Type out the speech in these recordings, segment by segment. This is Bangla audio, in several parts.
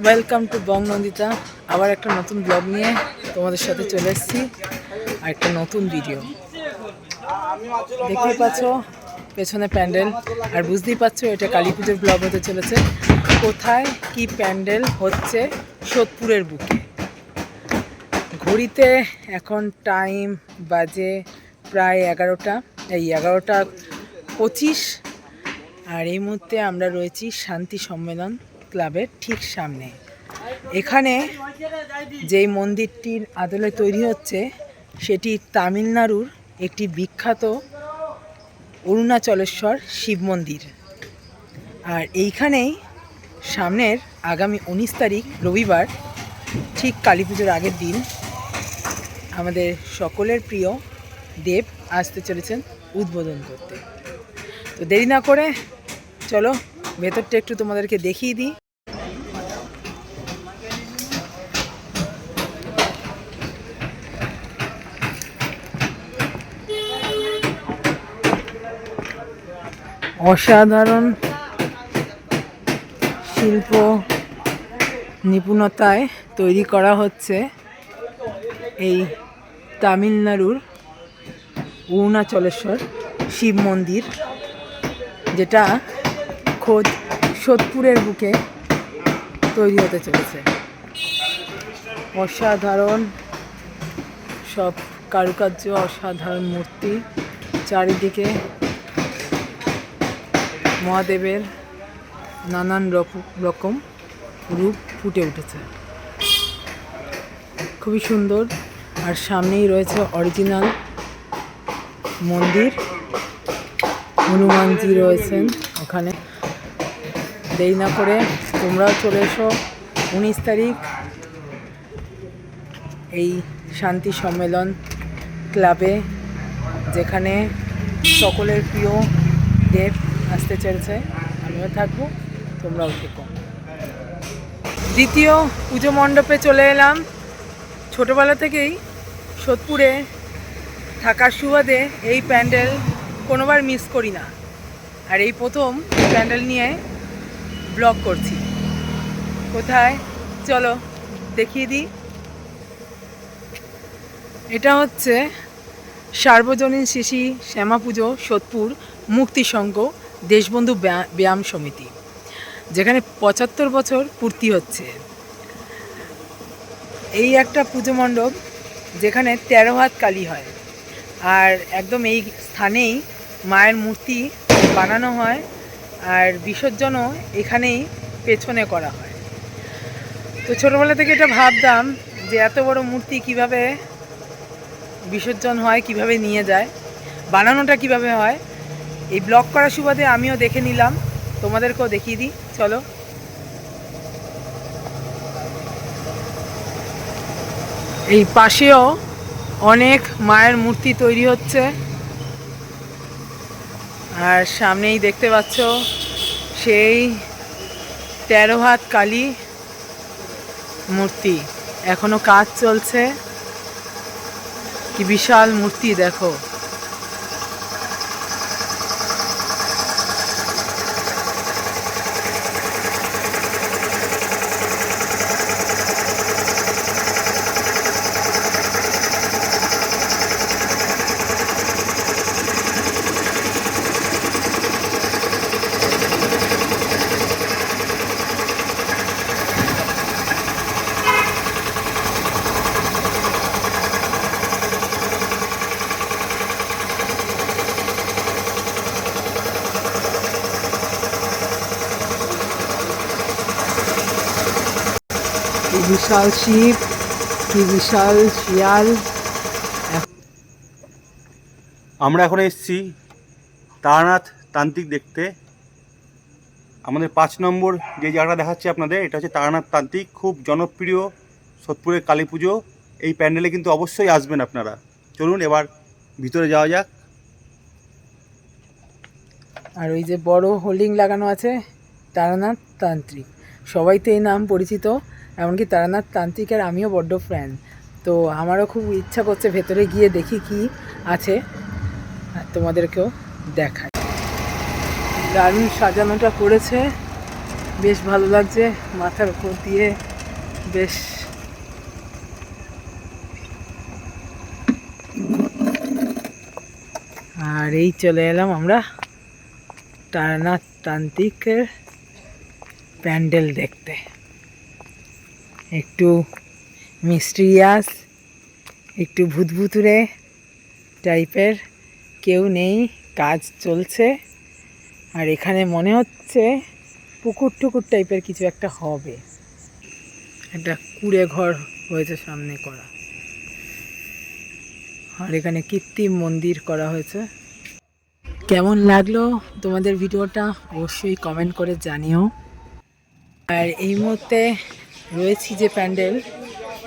ওয়েলকাম টু বং নন্দিতা। আবার একটা নতুন ব্লগ নিয়ে তোমাদের সাথে চলে এসেছি আর একটা নতুন ভিডিও। দেখতেই পাচ্ছ পেছনে প্যান্ডেল, আর বুঝতেই পারছো এটা কালী পুজোর ব্লগ হতে চলেছে। কোথায় কি প্যান্ডেল হচ্ছে? সোদপুরের বুকে। ঘড়িতে এখন টাইম বাজে প্রায় 11:25, আর এই মুহূর্তে আমরা রয়েছি শান্তি সম্মেলন ক্লাবের ঠিক সামনে। এখানে যেই মন্দিরটির আদলে তৈরি হচ্ছে সেটি তামিলনাড়ুর একটি বিখ্যাত অরুণাচলেশ্বর শিব মন্দির। আর এইখানেই সামনের আগামী 19 তারিখ রবিবার, ঠিক কালী পুজোর আগের দিন, আমাদের সকলের প্রিয় দেব আসতে চলেছেন উদ্বোধন করতে। তো দেরি না করে চলো ভেতরটা একটু তোমাদেরকে দেখিয়ে দিই। অসাধারণ শিল্প নিপুণতায় তৈরি করা হচ্ছে এই তামিলনাড়ুর অরুণাচলেশ্বর শিব মন্দির, যেটা খোদ সোদপুরের বুকে তৈরি হতে চলেছে। অসাধারণ সব কারুকার্য, অসাধারণ মূর্তি, চারিদিকে মহাদেবের নানান রকম রূপ ফুটে উঠেছে, খুবই সুন্দর। আর সামনেই রয়েছে অরিজিনাল মন্দির, হনুমানজি রয়েছেন ওখানে। দেরি না করে তোমরাও চলে এসো 19 তারিখ এই শান্তি সম্মেলন ক্লাবে, যেখানে সকলের প্রিয় দেব আসতে চলছে। আমিও থাকবো, তোমরাও থেকো। দ্বিতীয় পুজো মণ্ডপে চলে এলাম। ছোটোবেলা থেকেই সোদপুরে থাকার সুবাদে এই প্যান্ডেল কোনোবার মিস করি না, আর এই প্রথম প্যান্ডেল নিয়ে ব্লগ করছি। কোথায় চলো দেখিয়ে দিই। এটা হচ্ছে সার্বজনীন শিশি শ্যামা পুজো সোদপুর মুক্তি সংঘ দেশবন্ধু ব্যায়াম সমিতি, যেখানে 75 বছর পূর্তি হচ্ছে। এই একটা পুজো মণ্ডপ যেখানে 13 হাত কালী হয়, আর একদম এই স্থানেই মায়ের মূর্তি বানানো হয়, আর বিসর্জনও এখানেই পেছনে করা হয়। তো ছোটোবেলা থেকে এটা ভাবতাম যে এত বড় মূর্তি কিভাবে বিসর্জন হয়, কিভাবে নিয়ে যায়, বানানোটা কিভাবে হয়। এই ব্লগ করার সুবাদে আমিও দেখে নিলাম, তোমাদেরকেও দেখিয়ে দিই। চলো। এই পাশেও অনেক মায়ের মূর্তি তৈরি হচ্ছে, আর সামনেই দেখতে পাচ্ছ সেই 13 হাত কালী মূর্তি, এখনো কাজ চলছে। কি বিশাল মূর্তি দেখো। কি বিশাল শিব, কি বিশাল শিয়াল। আমরা এখন এসেছি তারানাথ তান্ত্রিক দেখতে। আমাদের 5 নম্বর যে জায়গাটা দেখাচ্ছি আপনাদের, এটা হচ্ছে তারানাথ তান্ত্রিক, খুব জনপ্রিয় সোদপুরের কালী পুজো। এই প্যান্ডেলে কিন্তু অবশ্যই আসবেন আপনারা। চলুন এবার ভিতরে যাওয়া যাক। আর ওই যে বড় হোল্ডিং লাগানো আছে তারানাথ তান্ত্রিক, সবাই তো এই নাম পরিচিত, এমনকি তারানাথ তান্ত্রিকের আমিও বড্ড ফ্যান। তো আমারও খুব ইচ্ছা করছে ভেতরে গিয়ে দেখি কি আছে, তোমাদেরকেও দেখাই। দারুণ সাজানোটা করেছে, বেশ ভালো লাগছে, মাথার উপর দিয়ে বেশ আর এই চলে এলাম আমরা তারানাথ তান্ত্রিকের প্যান্ডেল দেখতে। একটু মিস্টিরিয়াস, একটু ভূতভুতুরে টাইপের, কেউ নেই, কাজ চলছে। আর এখানে মনে হচ্ছে পুকুর টুকুর টাইপের কিছু একটা হবে, একটা কুড়ে ঘর হয়েছে সামনে করা, আর এখানে কৃত্রিম মন্দির করা হয়েছে। কেমন লাগলো তোমাদের ভিডিওটা অবশ্যই কমেন্ট করে জানিও। আর এই মুহূর্তে রয়েছি যে প্যান্ডেল,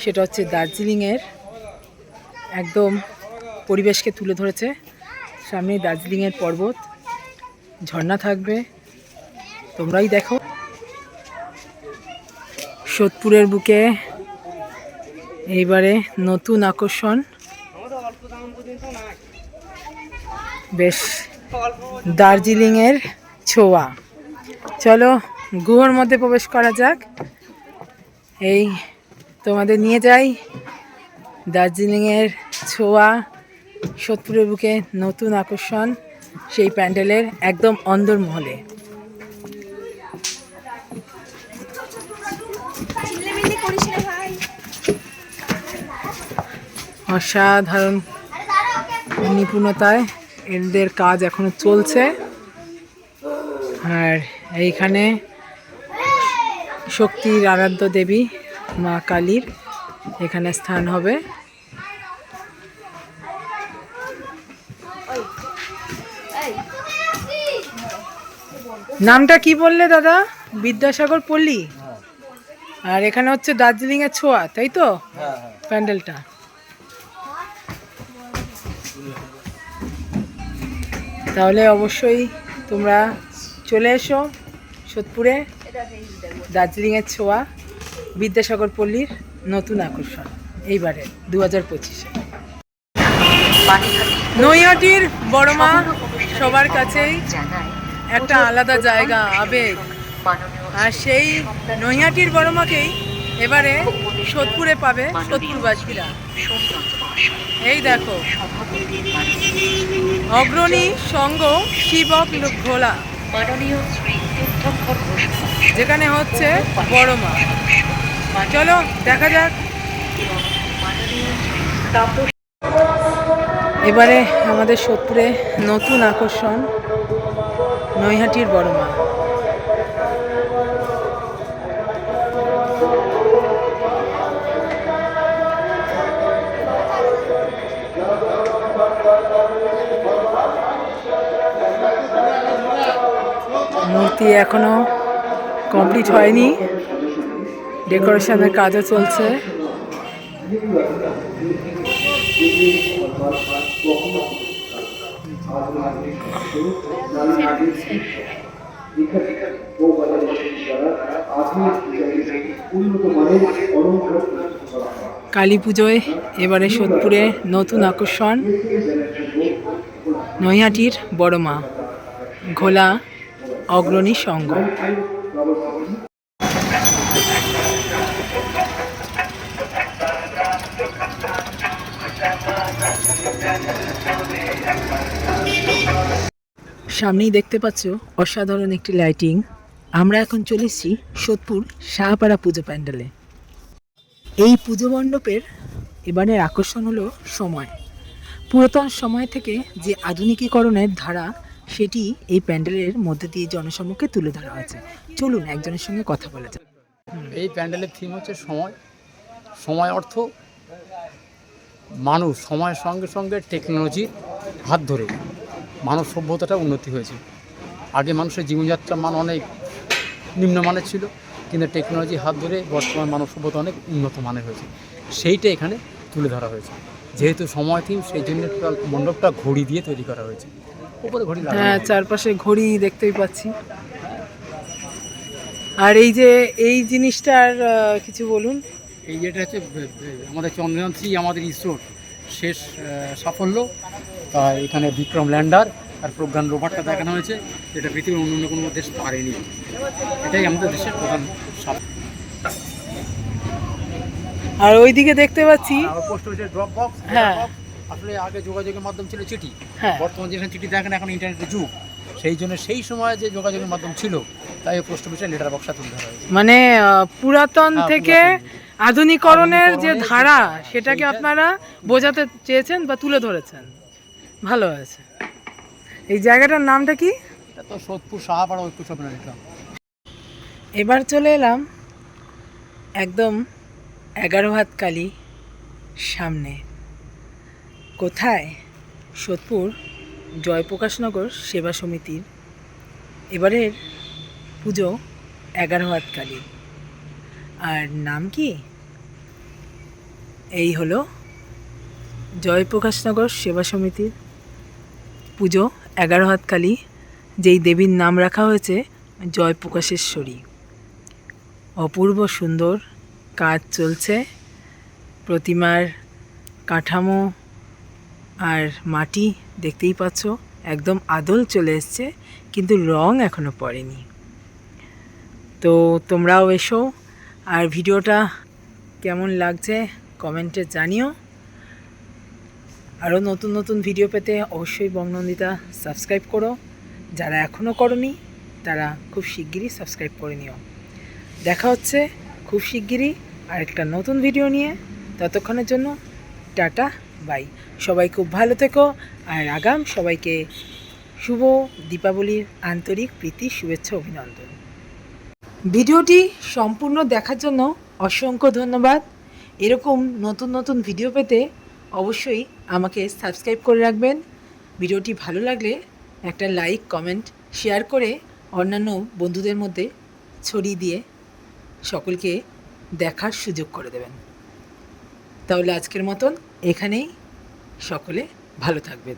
সেটা হচ্ছে দার্জিলিংয়ের, একদম পরিবেশকে তুলে ধরেছে। সামনেই দার্জিলিংয়ের পর্বত, ঝর্ণা থাকবে, তোমরাই দেখো। সোদপুরের বুকে এইবারে নতুন আকর্ষণ, বেশ দার্জিলিংয়ের ছোঁয়া। চলো গুহার মধ্যে প্রবেশ করা যাক। এই তোমাদের নিয়ে যাই দার্জিলিংয়ের ছোঁয়া, সোদপুরের বুকে নতুন আকর্ষণ, সেই প্যান্ডেলের একদম অন্দরমহলে। অসাধারণ নিপুণতায় এদের কাজ এখনো চলছে। আর এইখানে শক্তির আরাধ্য দেবী মা কালীর এখানে স্থান হবে। নামটা কি বললে দাদা? বিদ্যাসাগর পল্লী। আর এখানে হচ্ছে দার্জিলিংয়ের ছোঁয়া, তাই তো প্যান্ডেলটা? তাহলে অবশ্যই তোমরা চলে এসো সোদপুরে, দার্জিলিংয়ের ছোঁয়া, বিদ্যাসাগর পল্লীর নতুন আকর্ষণ এইবারে 2025-এ। নৈহাটির বড় মা সবার কাছেই একটা আলাদা জায়গা, আবেগ। আর সেই নৈহাটির বড় মাকেই এবারে সোদপুরে পাবে সোদপুরবাসীরা। এই দেখো, অগ্রণী সংঘ শিবক ঘোলা, যেখানে হচ্ছে বড় মা। চলো দেখা যাক। এবারে আমাদের সোদপুরে নতুন আকর্ষণ নৈহাটির বড় মা। মূর্তি এখনো কমপ্লিট হয়নি, ডেকোরেশনের কাজও চলছে। কালী পুজোয় এবারে সোদপুরে নতুন আকর্ষণ নৈহাটির বড় মা ঘোলা অগ্রণী সংঘ। সামনেই দেখতে পাচ্ছ অসাধারণ একটি লাইটিং। আমরা এখন চলেছি সোদপুর শাহপাড়া পুজো প্যান্ডেলে। এই পুজো মণ্ডপের এবারের আকর্ষণ হলো সময়। পুরাতন সময় থেকে যে আধুনিকীকরণের ধারা, সেটি এই প্যান্ডেলের মধ্যে দিয়ে জনসম্মুখে তুলে ধরা হয়েছে। চলুন একজনের সঙ্গে কথা বলা যাক। এই প্যান্ডেলের থিম হচ্ছে সময়। সময় অর্থ মানুষ সময়ের সঙ্গে সঙ্গে টেকনোলজির হাত ধরে মানব সভ্যতাটা উন্নতি হয়েছে। আগে মানুষের জীবনযাত্রার মান অনেক নিম্নমানের ছিল, কিন্তু টেকনোলজির হাত ধরে বর্তমান মানব সভ্যতা অনেক উন্নত মানের হয়েছে। সেইটা এখানে তুলে ধরা হয়েছে। যেহেতু সময় থিম, সেই জন্য মণ্ডপটা ঘড়ি দিয়ে তৈরি করা হয়েছে। উপরে ঘড়ি, হ্যাঁ, চারপাশে ঘড়ি দেখতেই পাচ্ছি। আর এই জিনিসটার কিছু বলুন। এই যেটা হচ্ছে আমাদের চন্দ্রযান 3, আমাদের ইসরোর শেষ সাফল্য। তা এখানে বিক্রম ল্যান্ডার আর প্রজ্ঞান রোভারটা দেখানো হয়েছে, যেটা পৃথিবীর অন্য কোনো দেশ পারেনি। এটাই আমাদের দেশের প্রধান সাফল্য। আর ওইদিকে দেখতে পাচ্ছি আর পোস্ট অফিসের ড্রপ বক্স, হ্যাঁ। আসলে আগে যোগাযোগের মাধ্যম ছিল চিঠি, হ্যাঁ। বর্তমানে যেখানে চিঠি দেখেন এখন ইন্টারনেটের যুগ, সেই জন্য সেই সময় যে যোগাযোগের মাধ্যম ছিল তাই পোস্ট অফিসের লেটার বক্সটা তুলে ধরা হয়েছে। মানে পুরাতন হ্যাঁ, থেকে পুরাতন আধুনিকরণের যে আধুনিকরণের ধারা যে- সেটাকে সেইটা- আপনারা বোঝাতে চেয়েছেন বা তুলে ধরেছেন, ভালো হয়েছে। এই জায়গাটার নামটা কি? এটা তো সোদপুর সাহাপাড়া ঐক্য স্বপ্নের লিখলাম। এবার চলে এলাম একদম 11 হাত কালী সামনে। কোথায়? সোদপুর জয়প্রকাশনগর সেবা সমিতির এবারের পুজো 11 হাত কালী। আর নাম কি? এই হলো জয়প্রকাশনগর সেবা সমিতির পুজো 11 হাত কালী, যেই দেবীর নাম রাখা হয়েছে জয়প্রকাশেশ্বরী। অপূর্ব সুন্দর কাজ চলছে, প্রতিমার কাঠামো আর মাটি দেখতেই পাচ্ছ একদম আদল চলে এসছে, কিন্তু রং এখনো পড়েনি। তো তোমরাও এসো, আর ভিডিওটা কেমন লাগছে কমেন্টে জানিও। আরও নতুন নতুন ভিডিও পেতে অবশ্যই বংনন্দিতা সাবস্ক্রাইব করো, যারা এখনও করনি তারা খুব শিগগিরই সাবস্ক্রাইব করে নিও। দেখা হচ্ছে খুব শিগগিরই আরেকটা নতুন ভিডিও নিয়ে। ততক্ষণের জন্য টাটা, বাই। সবাই খুব ভালো থেকো, আর আগাম সবাইকে শুভ দীপাবলির আন্তরিক প্রীতি, শুভেচ্ছা, অভিনন্দন। ভিডিওটি সম্পূর্ণ দেখার জন্য অসংখ্য ধন্যবাদ। এরকম নতুন নতুন ভিডিও পেতে অবশ্যই আমাকে সাবস্ক্রাইব করে রাখবেন। ভিডিওটি ভালো লাগলে একটা লাইক, কমেন্ট, শেয়ার করে অন্যান্য বন্ধুদের মধ্যে ছড়িয়ে দিয়ে সকলকে দেখার সুযোগ করে দেবেন। তাহলে আজকের মতন এখানেই, সকলে ভালো থাকবেন।